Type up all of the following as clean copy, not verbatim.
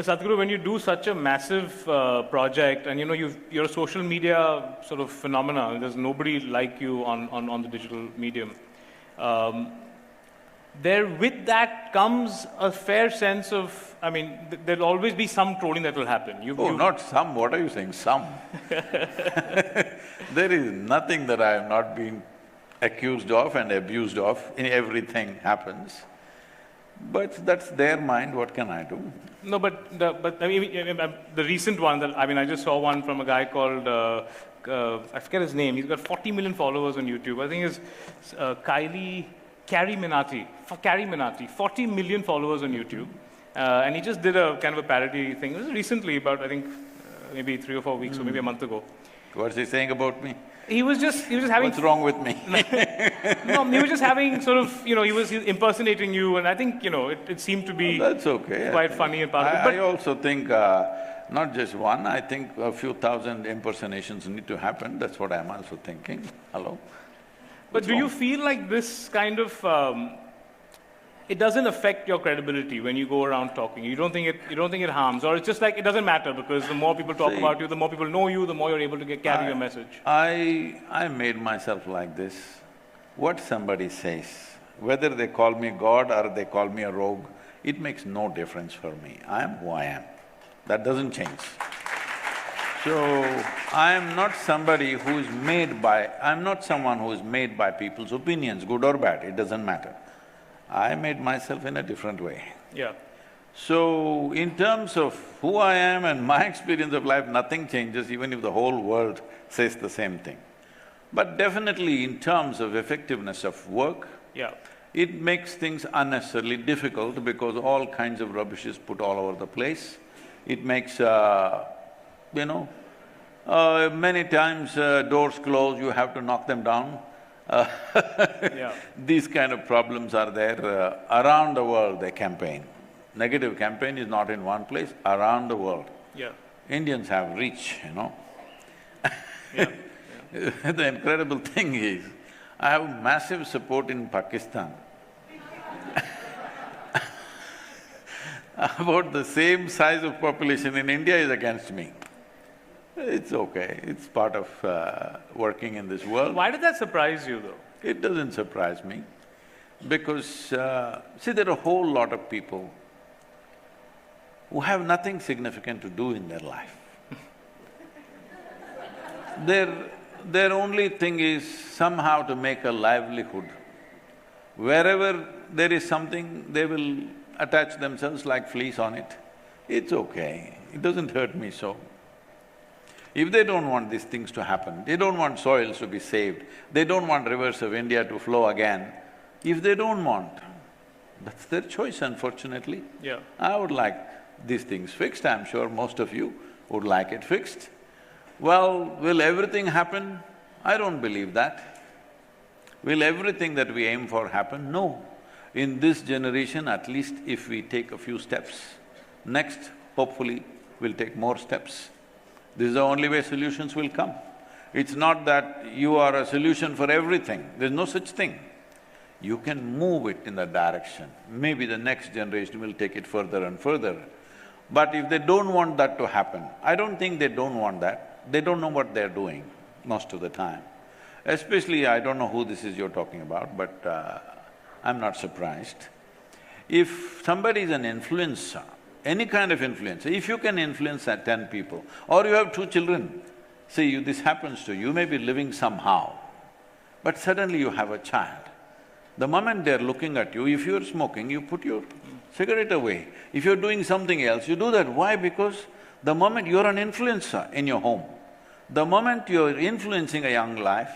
Sadhguru, when you do such a massive project and you're a social media sort of phenomena, there's nobody like you on the digital medium. There with that comes a fair sense of, I mean, there'll always be some trolling that will happen. Not some, what are you saying, some? There is nothing that I have not been accused of and abused of, everything happens. But that's their mind, what can I do? No, but I mean, the recent one that, I just saw one from a guy called, I forget his name, he's got 40 million followers on YouTube. I think it's CarryMinati, 40 million followers on YouTube. And he just did a kind of a parody thing. It was recently, about I think maybe 3 or 4 weeks or maybe a month ago. What's he saying about me? He was just having… What's wrong with me? No, he was just having sort of, he was impersonating you, and I think, it seemed to be… That's okay. Quite funny and part of it. But I also think, not just one, I think a few thousand impersonations need to happen, that's what I'm also thinking. Hello? But do you feel like this kind of… it doesn't affect your credibility when you go around talking? You don't think it harms, or it's just like it doesn't matter because the more people talk about you, the more people know you, the more you're able to carry your message? I made myself like this. What somebody says, whether they call me God or they call me a rogue, it makes no difference for me. I am who I am. That doesn't change. So, I am not somebody who is made by… I'm not someone who is made by people's opinions, good or bad, it doesn't matter. I made myself in a different way. Yeah. So, in terms of who I am and my experience of life, nothing changes even if the whole world says the same thing. But definitely in terms of effectiveness of work, yeah, it makes things unnecessarily difficult because all kinds of rubbish is put all over the place. It makes, many times doors close, you have to knock them down. Yeah. These kind of problems are there around the world, they campaign. Negative campaign is not in one place, around the world. Yeah. Indians have reach, Yeah. Yeah. The incredible thing is, I have massive support in Pakistan. About the same size of population in India is against me. It's okay, it's part of working in this world. Why did that surprise you, though? It doesn't surprise me, because see, there are a whole lot of people who have nothing significant to do in their life. Their only thing is somehow to make a livelihood. Wherever there is something, they will attach themselves like fleas on it. It's okay, it doesn't hurt me so. If they don't want these things to happen, they don't want soils to be saved, they don't want rivers of India to flow again, if they don't want, that's their choice, unfortunately. Yeah. I would like these things fixed, I'm sure most of you would like it fixed. Well, will everything happen? I don't believe that. Will everything that we aim for happen? No. In this generation, at least if we take a few steps, next, hopefully, we'll take more steps. This is the only way solutions will come. It's not that you are a solution for everything, there's no such thing. You can move it in that direction. Maybe the next generation will take it further and further. But if they don't want that to happen, I don't think they don't want that, they don't know what they're doing most of the time. Especially, I don't know who this is you're talking about, but I'm not surprised. If somebody is an influencer, any kind of influencer, if you can influence 10 people, or you have 2 children, see, this happens to you, you may be living somehow, but suddenly you have a child. The moment they're looking at you, if you're smoking, you put your cigarette away. If you're doing something else, you do that. Why? Because the moment you're an influencer in your home, the moment you're influencing a young life,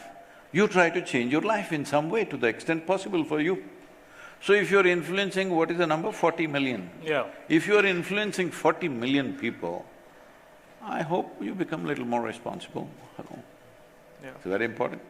you try to change your life in some way to the extent possible for you. So if you're influencing, what is the number? 40 million. Yeah. If you're influencing 40 million people, I hope you become a little more responsible. Yeah. It's very important.